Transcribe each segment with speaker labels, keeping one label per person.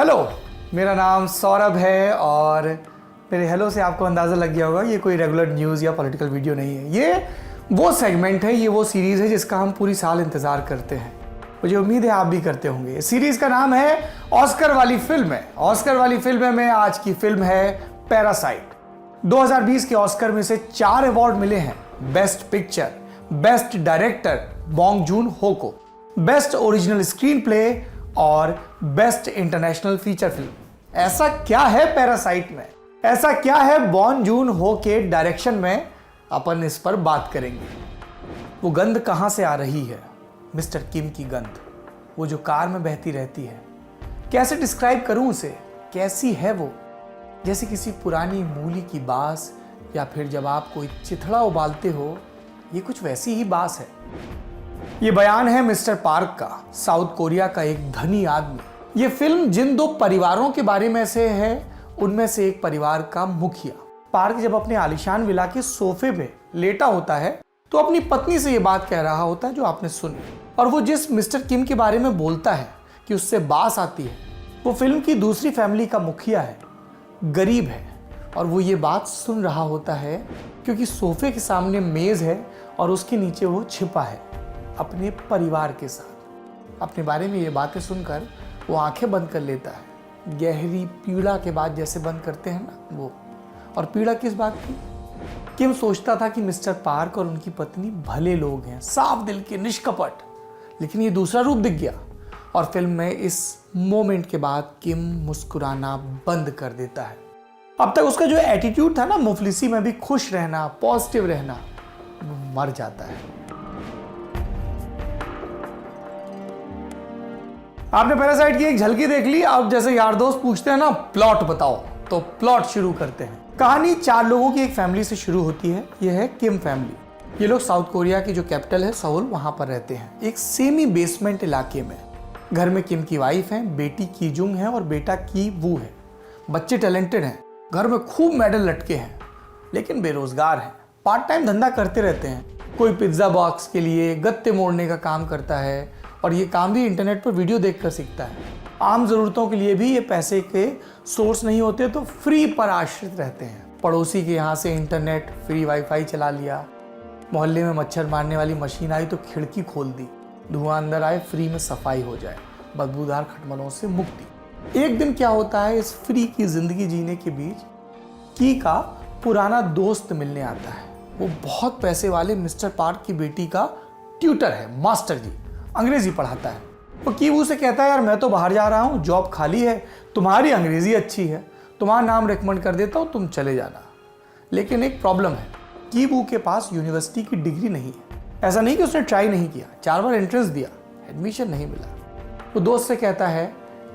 Speaker 1: Hello, मेरा नाम सौरभ है और मेरे हेलो से आपको अंदाज़ा लग गया होगा ये कोई रेगुलर न्यूज़ या पॉलिटिकल वीडियो नहीं है। ये वो सेगमेंट है, ये वो सीरीज़ है जिसका हम पूरी साल इंतज़ार करते हैं। मुझे उम्मीद है आप भी करते होंगे। इस सीरीज़ का नाम है ऑस्कर वाली फिल्म है। ऑस्कर वाली फिल्म में आज की फिल्म है पैरासाइट। 2020 के ऑस्कर में से 4 अवार्ड मिले हैं। Best picture, best director Bong Joon हो को, बेस्ट ओरिजिनल स्क्रीन प्ले और बेस्ट इंटरनेशनल फीचर फिल्म। ऐसा क्या है पैरासाइट में, ऐसा क्या है बॉन्ग जून हो के डायरेक्शन में, अपन इस पर बात करेंगे। वो गंध कहां से आ रही है? मिस्टर किम की गंध, वो जो कार में बहती रहती है। कैसे डिस्क्राइब करूं उसे, कैसी है वो? जैसे किसी पुरानी मूली की बास, या फिर जब आप कोई चिथड़ा उबालते हो, ये कुछ वैसी ही बास है। ये बयान है मिस्टर पार्क का, साउथ कोरिया का एक धनी आदमी। ये फिल्म जिन 2 परिवारों के बारे में से है, उनमें से एक परिवार का मुखिया। पार्क जब अपने आलीशान विला के सोफे पे लेटा होता है तो अपनी पत्नी से ये बात कह रहा होता है जो आपने सुनी। और वो जिस मिस्टर किम के बारे में बोलता है कि उससे बास आती है, वो फिल्म की दूसरी फैमिली का मुखिया है, गरीब है, और वो ये बात सुन रहा होता है क्योंकि सोफे के सामने मेज है और उसके नीचे वो छिपा है अपने परिवार के साथ। अपने बारे में ये बातें सुनकर वो आंखें बंद कर लेता है, गहरी पीड़ा के बाद जैसे बंद करते हैं ना वो। और पीड़ा किस बात की? किम सोचता था कि मिस्टर पार्क और उनकी पत्नी भले लोग हैं, साफ दिल के, निष्कपट, लेकिन ये दूसरा रूप दिख गया। और फिल्म में इस मोमेंट के बाद किम मुस्कुराना बंद कर देता है। अब तक उसका जो एटीट्यूड था ना, मुफलिसी में भी खुश रहना, पॉजिटिव रहना, वो मर जाता है। आपने पैरासाइट की एक झलकी देख ली। अब जैसे यार दोस्त पूछते हैं ना प्लॉट बताओ, तो प्लॉट शुरू करते हैं। कहानी 4 लोगों की एक फैमिली से शुरू होती है। यह है किम फैमिली। ये लोग साउथ कोरिया की जो कैपिटल है सऊल, वहां पर रहते हैं, एक सेमी बेसमेंट इलाके में। घर में किम की वाइफ है, बेटी की जुंग है और बेटा की वू है। बच्चे टैलेंटेड हैं, घर में खूब मेडल लटके हैं, लेकिन बेरोजगार हैं। पार्ट टाइम धंधा करते रहते हैं। कोई पिज्जा बॉक्स के लिए गत्ते मोड़ने का काम करता है और ये काम भी इंटरनेट पर वीडियो देखकर सीखता है। आम ज़रूरतों के लिए भी ये पैसे के सोर्स नहीं होते तो फ्री पर आश्रित रहते हैं। पड़ोसी के यहाँ से इंटरनेट, फ्री वाईफाई चला लिया। मोहल्ले में मच्छर मारने वाली मशीन आई तो खिड़की खोल दी, धुआं अंदर आए, फ्री में सफाई हो जाए, बदबूदार खटमलों से मुक्ति। एक दिन क्या होता है, इस फ्री की जिंदगी जीने के बीच की का पुराना दोस्त मिलने आता है। वो बहुत पैसे वाले मिस्टर पार्क की बेटी का ट्यूटर है, मास्टर जी, अंग्रेजी पढ़ाता है। वो कीवू से कहता है, यार मैं तो बाहर जा रहा हूँ, जॉब खाली है, तुम्हारी अंग्रेजी अच्छी है, तुम्हारा नाम रिकमेंड कर देता हूँ, तुम चले जाना। लेकिन एक प्रॉब्लम है, कीवू के पास यूनिवर्सिटी की डिग्री नहीं है। ऐसा नहीं कि उसने ट्राई नहीं किया, 4 बार एंट्रेंस दिया, एडमिशन नहीं मिला। वो दोस्त से कहता है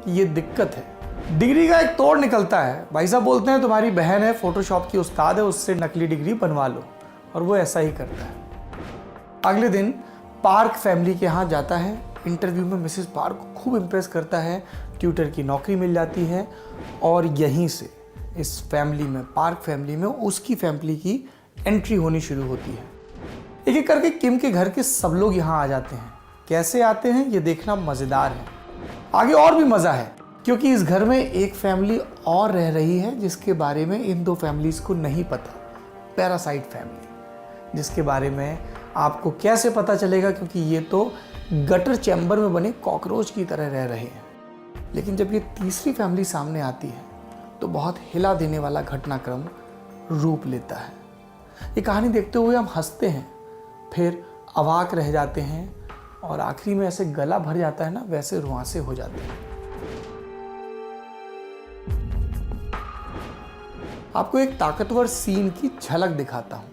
Speaker 1: कि ये दिक्कत है। डिग्री का एक तोड़ निकलता है। भाई साहब बोलते हैं तुम्हारी बहन है, फोटोशॉप की उस्ताद है, उससे नकली डिग्री बनवा लो। और वो ऐसा ही करता है। अगले दिन पार्क फैमिली के यहाँ जाता है। इंटरव्यू में मिसेस पार्क को खूब इम्प्रेस करता है, ट्यूटर की नौकरी मिल जाती है और यहीं से इस फैमिली में, पार्क फैमिली में, उसकी फैमिली की एंट्री होनी शुरू होती है। एक एक करके किम के घर के सब लोग यहाँ आ जाते हैं। कैसे आते हैं ये देखना मज़ेदार है। आगे और भी मज़ा है क्योंकि इस घर में एक फैमिली और रह रही है जिसके बारे में इन 2 फैमिलीज़ को नहीं पता। पैरासाइट फैमिली, जिसके बारे में आपको कैसे पता चलेगा, क्योंकि ये तो गटर चैम्बर में बने कॉकरोच की तरह रह रहे हैं। लेकिन जब ये तीसरी फैमिली सामने आती है तो बहुत हिला देने वाला घटनाक्रम रूप लेता है। ये कहानी देखते हुए हम हंसते हैं, फिर अवाक रह जाते हैं और आखिरी में ऐसे गला भर जाता है ना, वैसे रुआंसे हो जाते हैं। आपको एक ताकतवर सीन की झलक दिखाता हूं,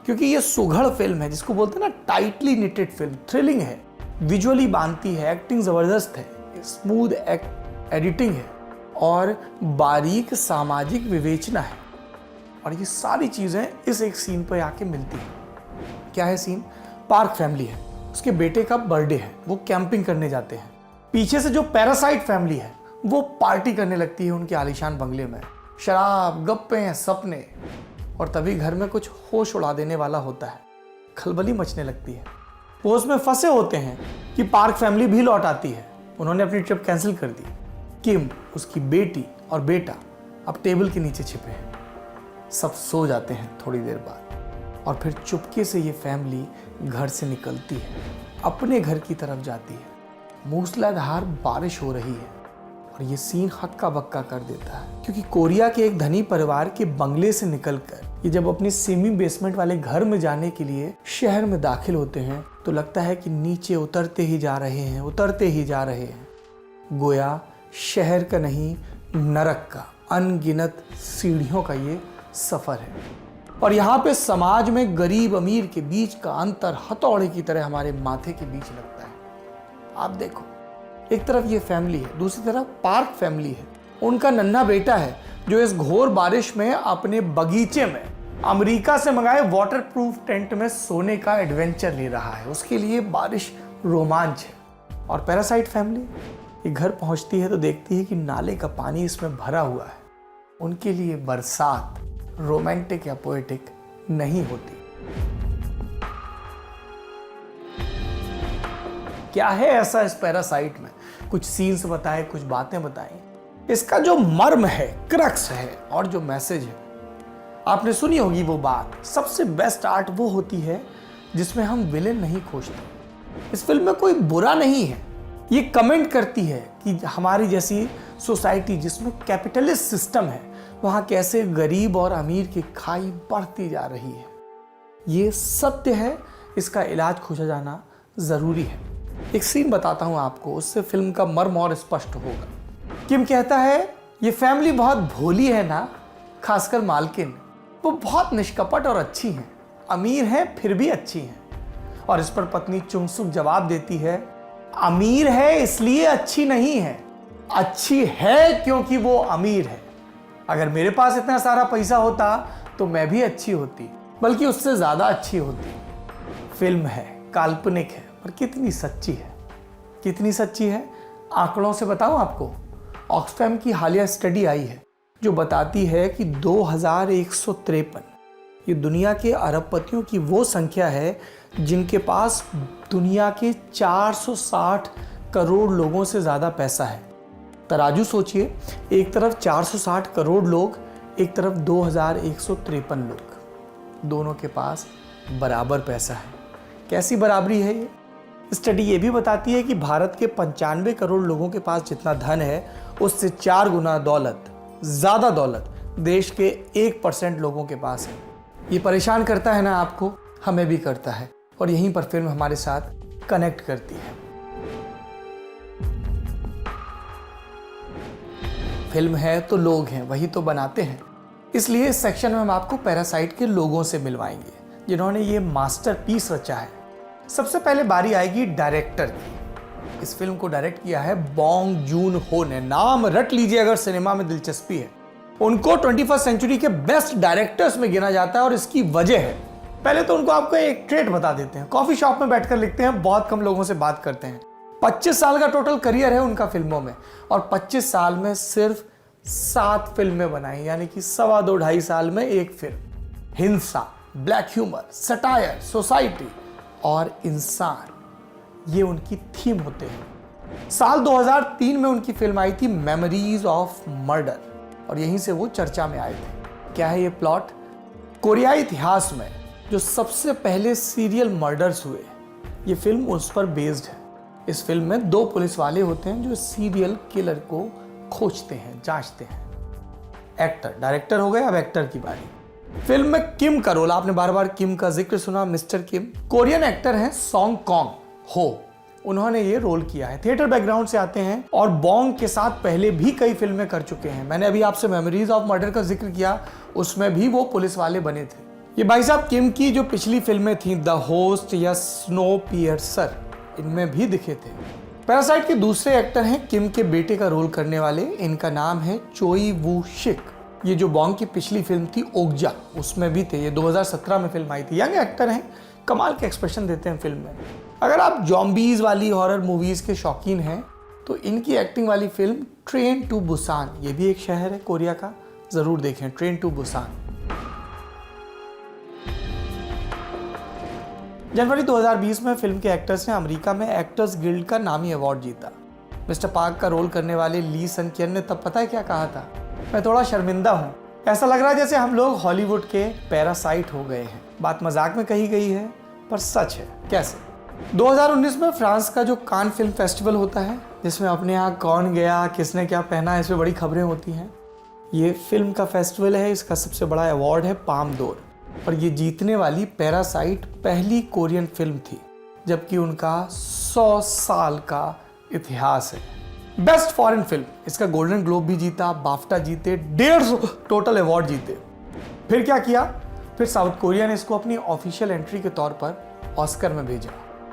Speaker 1: क्योंकि ये सुघड़ फिल्म है, जिसको बोलते हैं ना टाइटली निटेड फिल्म। थ्रिलिंग है, विजुअली बांधती है, एक्टिंग ज़बरदस्त है, स्मूथ एडिटिंग है और बारीक सामाजिक विवेचना है। और ये सारी चीज़ें इस एक सीन पर आके मिलती हैं। क्या है सीन? पार्क फैमिली है, उसके बेटे का बर्थडे है, वो कैंपिंग करने जाते हैं। पीछे से जो पैरासाइट फैमिली है वो पार्टी करने लगती है उनके आलीशान बंगले में। शराब, गप्पे, सपने। और तभी घर में कुछ होश उड़ा देने वाला होता है। खलबली मचने लगती है। वो उसमें फंसे होते हैं कि पार्क फैमिली भी लौट आती है। उन्होंने अपनी ट्रिप कैंसिल कर दी। किम, उसकी बेटी और बेटा अब टेबल के नीचे छिपे हैं। सब सो जाते हैं थोड़ी देर बाद और फिर चुपके से ये फैमिली घर से निकलती है, अपने घर की तरफ जाती है। मूसलाधार बारिश हो रही है और ये सीन हक्का बक्का कर देता है, क्योंकि कोरिया के एक धनी परिवार के बंगले से निकलकर ये जब अपने सेमी बेसमेंट वाले घर में जाने के लिए शहर में दाखिल होते हैं तो लगता है कि नीचे उतरते ही जा रहे हैं, उतरते ही जा रहे हैं। गोया शहर का नहीं, नरक का अनगिनत सीढ़ियों का ये सफर है। और यहाँ पे समाज में गरीब अमीर के बीच का अंतर हथौड़े की तरह हमारे माथे के बीच लगता है। आप देखो, एक तरफ ये फैमिली है, दूसरी तरफ पार्क फैमिली है। उनका नन्हा बेटा है जो इस घोर बारिश में अपने बगीचे में अमेरिका से मंगाए वाटरप्रूफ टेंट में सोने का एडवेंचर ले रहा है। उसके लिए बारिश रोमांच है। और पैरासाइट फैमिली ये घर पहुंचती है तो देखती है कि नाले का पानी इसमें भरा हुआ है। उनके लिए बरसात रोमांटिक या पोएटिक नहीं होती। क्या है ऐसा इस पैरासाइट में? कुछ सीन्स बताएं, कुछ बातें बताएं। इसका जो मर्म है, क्रक्स है और जो मैसेज है, आपने सुनी होगी वो बात, सबसे बेस्ट आर्ट वो होती है जिसमें हम विलेन नहीं खोजते। इस फिल्म में कोई बुरा नहीं है। ये कमेंट करती है कि हमारी जैसी सोसाइटी जिसमें कैपिटलिस्ट सिस्टम है, वहाँ कैसे गरीब और अमीर की खाई बढ़ती जा रही है। ये सत्य है, इसका इलाज खोजा जाना ज़रूरी है। एक सीन बताता हूँ आपको, उससे फिल्म का मर्म और स्पष्ट होगा। किम कहता है ये फैमिली बहुत भोली है ना, खासकर मालकिन। वो बहुत निष्कपट और अच्छी हैं, अमीर हैं फिर भी अच्छी हैं। और इस पर पत्नी चुंगसुक जवाब देती है, अमीर है इसलिए अच्छी नहीं है, अच्छी है क्योंकि वो अमीर है। अगर मेरे पास इतना सारा पैसा होता तो मैं भी अच्छी होती, बल्कि उससे ज़्यादा अच्छी होती। फिल्म है, काल्पनिक है और कितनी सच्ची है, कितनी सच्ची है। आंकड़ों से बताऊं आपको, ऑक्सफैम की हालिया स्टडी आई है जो बताती है कि 2153 ये दुनिया के अरबपतियों की वो संख्या है जिनके पास दुनिया के 460 करोड़ लोगों से ज़्यादा पैसा है। तराजू सोचिए, एक तरफ 460 करोड़ लोग, एक तरफ 2153 लोग, दोनों के पास बराबर पैसा है। कैसी बराबरी है ये? स्टडी ये भी बताती है कि भारत के 95 करोड़ लोगों के पास जितना धन है, उससे 4 गुना दौलत, ज़्यादा दौलत देश के 1% लोगों के पास है। ये परेशान करता है ना आपको, हमें भी करता है। और यहीं पर फिल्म हमारे साथ कनेक्ट करती है। फिल्म है तो लोग हैं, वही तो बनाते हैं। इसलिए इस सेक्शन में हम आपको पैरासाइट के लोगों से मिलवाएंगे जिन्होंने ये मास्टरपीस रचा है। सबसे पहले बारी आएगी डायरेक्टर की। इस फिल्म को डायरेक्ट किया है बॉन्ग जून हो ने। नाम रट लीजिए अगर सिनेमा में दिलचस्पी है। उनको 21वीं सेंचुरी के बेस्ट डायरेक्टर्स में गिना जाता है और इसकी वजह है, पहले तो उनको आपको एक ट्रेट बता देते हैं। कॉफी शॉप में बैठकर लिखते हैं, बहुत कम लोगों से बात करते हैं। 25 साल का टोटल करियर है उनका फिल्मों में और 25 साल में सिर्फ 7 फिल्में बनाई, यानी कि 2.5 साल में एक फिल्म। हिंसा, ब्लैक ह्यूमर, सटायर, सोसाइटी और इंसान, ये उनकी थीम होते हैं। साल 2003 में उनकी फिल्म आई थी मेमोरीज ऑफ मर्डर और यहीं से वो चर्चा में आए थे। क्या है ये प्लॉट? कोरियाई इतिहास में जो सबसे पहले सीरियल मर्डर्स हुए, ये फिल्म उस पर बेस्ड है। इस फिल्म में 2 पुलिस वाले होते हैं जो सीरियल किलर को खोजते हैं, जांचते हैं। एक्टर, डायरेक्टर हो गए, अब एक्टर की बारी। फिल्म में किम का रोल, आपने बार बार किम का जिक्र सुना, मिस्टर किम कोरियन एक्टर हैं, सॉन्ग कॉन्ग हो, उन्होंने ये रोल किया है। थिएटर बैकग्राउंड से आते हैं और बॉन्ग के साथ पहले भी कई फिल्में कर चुके हैं। मैंने अभी आपसे मेमोरीज ऑफ मर्डर का जिक्र किया, उसमें भी वो पुलिस वाले बने थे। ये भाई साहब किम की जो पिछली फिल्में थी, द होस्ट या स्नो पियर्सर, इनमें भी दिखे थे। पैरासाइट के दूसरे एक्टर हैं किम के बेटे का रोल करने वाले, इनका नाम है चोई वू शिक। ये जो बॉन्ग की पिछली फिल्म थी ओग्जा, उसमें भी थे। ये 2017 में फिल्म आई थी। यंग एक्टर हैं, कमाल के एक्सप्रेशन देते हैं फिल्म में। अगर आप जॉम्बीज वाली हॉरर मूवीज के शौकीन हैं तो इनकी एक्टिंग वाली फिल्म ट्रेन टू बुसान, ये भी एक शहर है कोरिया का, जरूर देखें ट्रेन टू बुसान। जनवरी 2020 में फिल्म के एक्टर्स ने अमेरिका में एक्टर्स गिल्ड का नामी अवार्ड जीता। मिस्टर पार्क का रोल करने वाले ली सन कियन ने तब पता है क्या कहा था? मैं थोड़ा शर्मिंदा हूँ, ऐसा लग रहा है जैसे हम लोग हॉलीवुड के पैरासाइट हो गए हैं। बात मजाक में कही गई है पर सच है। कैसे? 2019 में फ्रांस का जो कान फिल्म फेस्टिवल होता है, जिसमें अपने यहाँ कौन गया, किसने क्या पहना, इस पर बड़ी खबरें होती हैं। ये फिल्म का फेस्टिवल है, इसका सबसे बड़ा अवार्ड है पाम डोर, और ये जीतने वाली पैरासाइट पहली कोरियन फिल्म थी, जबकि उनका 100 साल का इतिहास है। बेस्ट फॉरेन फिल्म, इसका गोल्डन ग्लोब भी जीता, बाफ्टा जीते, 150 टोटल अवार्ड जीते। फिर क्या किया? फिर साउथ कोरिया ने इसको अपनी ऑफिशियल एंट्री के तौर पर ऑस्कर में भेजा,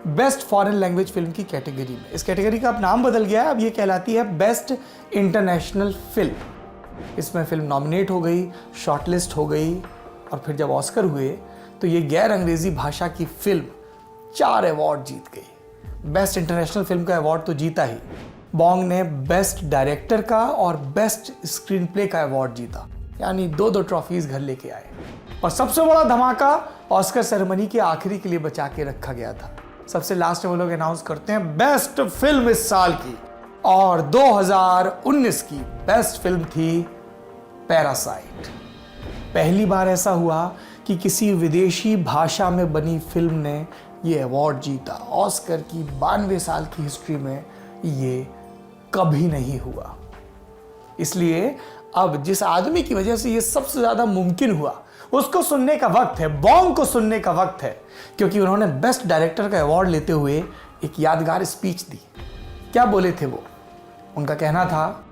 Speaker 1: बेस्ट फॉरेन लैंग्वेज फिल्म की कैटेगरी में। इस कैटेगरी का अब नाम बदल गया है, अब ये कहलाती है बेस्ट इंटरनेशनल फिल्म। इसमें फिल्म नॉमिनेट हो गई, शॉर्टलिस्ट हो गई, और फिर जब ऑस्कर हुए तो ये गैर अंग्रेजी भाषा की फिल्म 4 अवार्ड जीत गई। बेस्ट इंटरनेशनल फिल्म का अवार्ड तो जीता ही, बॉन्ग ने बेस्ट डायरेक्टर का और बेस्ट स्क्रीन प्ले का अवार्ड जीता, यानी 2 ट्रॉफीज घर लेके आए। और सबसे बड़ा धमाका ऑस्कर सेरेमनी के आखिरी के लिए बचा के रखा गया था। सबसे लास्ट में वो लोग अनाउंस करते हैं बेस्ट फिल्म इस साल की, और 2019 की बेस्ट फिल्म थी पैरासाइट। पहली बार ऐसा हुआ कि किसी विदेशी भाषा में बनी फिल्म ने ये अवार्ड जीता। ऑस्कर की 92 साल की हिस्ट्री में ये कभी नहीं हुआ। इसलिए अब जिस आदमी की वजह से ये सबसे ज्यादा मुमकिन हुआ, उसको सुनने का वक्त है, बॉन्ग को सुनने का वक्त है, क्योंकि उन्होंने बेस्ट डायरेक्टर का अवार्ड लेते हुए एक यादगार स्पीच दी। क्या बोले थे वो? उनका कहना था,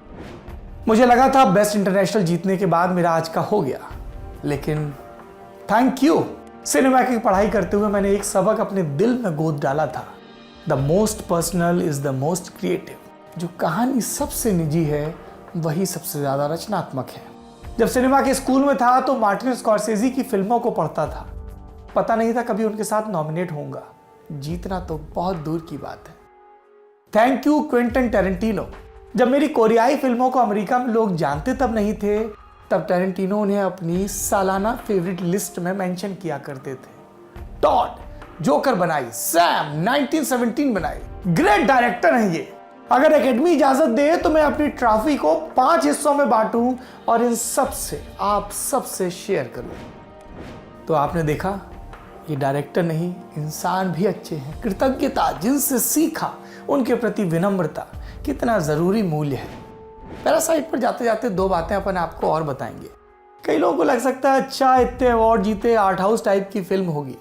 Speaker 1: मुझे लगा था बेस्ट इंटरनेशनल जीतने के बाद मेरा आज का हो गया, लेकिन थैंक यू, सिनेमा की पढ़ाई करते हुए मैंने एक सबक अपने दिल में गोद डाला था। The most personal is the most creative. जो कहानी सबसे निजी है वही सबसे ज्यादा रचनात्मक है। जब सिनेमा के स्कूल में था तो मार्टिन स्कॉर्सेज़ी की फिल्मों को पढ़ता था। पता नहीं था कभी उनके साथ नॉमिनेट होऊंगा, जीतना तो बहुत दूर की बात है। Thank you Quentin Tarantino. जब मेरी कोरियाई फिल्मों को अमेरिका में लोग जानते तब नहीं थे, तब टेरेंटिनो उन्हें अपनी सालाना फेवरेट लिस्ट में मेंशन किया करते थे। टॉड जोकर बनाई, सैम 1917 बनाई। ग्रेट डायरेक्टर हैं ये। अगर एकेडमी इजाजत दे तो मैं अपनी ट्रॉफी को 5 हिस्सों में बांटूं और इन सब से आप सबसे शेयर करूं। तो आपने देखा, ये डायरेक्टर नहीं, इंसान भी अच्छे हैं। कृतज्ञता, जिनसे सीखा, उनके प्रति विनम्रता कितना जरूरी मूल्य है। पैरासाइट पर जाते जाते 2 बातें अपन आपको और बताएंगे। कई लोगों को लग सकता है अच्छा इतने अवार्ड जीते, आर्ट हाउस टाइप की फिल्म होगी।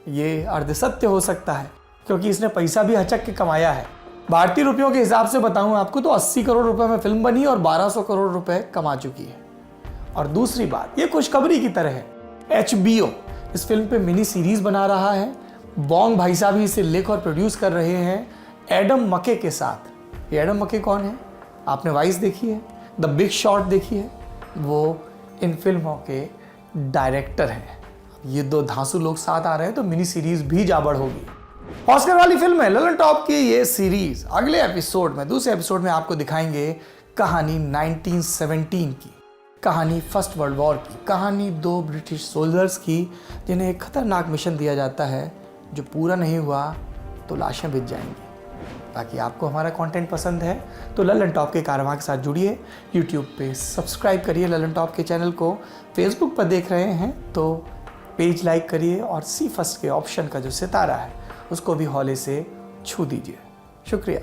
Speaker 1: ये अर्धसत्य हो सकता है, क्योंकि इसने पैसा भी हचक के कमाया है। भारतीय रुपयों के हिसाब से बताऊं आपको तो 80 करोड़ रुपए में फिल्म बनी और 1200 करोड़ रुपए कमा चुकी है। और दूसरी बात, ये खुशखबरी की तरह है। HBO इस फिल्म पे मिनी सीरीज बना रहा है। बॉन्ग भाई साहब इसे लिख और प्रोड्यूस कर रहे हैं एडम मके के साथ। ये एडम मके कौन है? आपने वाइस देखी है, द बिग शॉट देखी है, वो इन फिल्मों के डायरेक्टर हैं। ये 2 धांसू लोग साथ आ रहे हैं तो मिनी सीरीज भी जाबड़ होगी। ऑस्कर वाली फिल्म है ललन टॉप की ये सीरीज। अगले एपिसोड में, दूसरे एपिसोड में आपको दिखाएंगे कहानी 1917 की, कहानी फर्स्ट वर्ल्ड वॉर की, कहानी 2 ब्रिटिश सोल्जर्स की जिन्हें एक खतरनाक मिशन दिया जाता है, जो पूरा नहीं हुआ तो लाशें बिछ जाएंगी। बाकी आपको हमारा कंटेंट पसंद है तो ललन टॉप के कारवां के साथ जुड़िए। यूट्यूब पे सब्सक्राइब करिए ललन टॉप के चैनल को। फेसबुक पर देख रहे हैं तो पेज लाइक करिए, और सी फर्स्ट के ऑप्शन का जो सितारा है उसको भी हौले से छू दीजिए। शुक्रिया।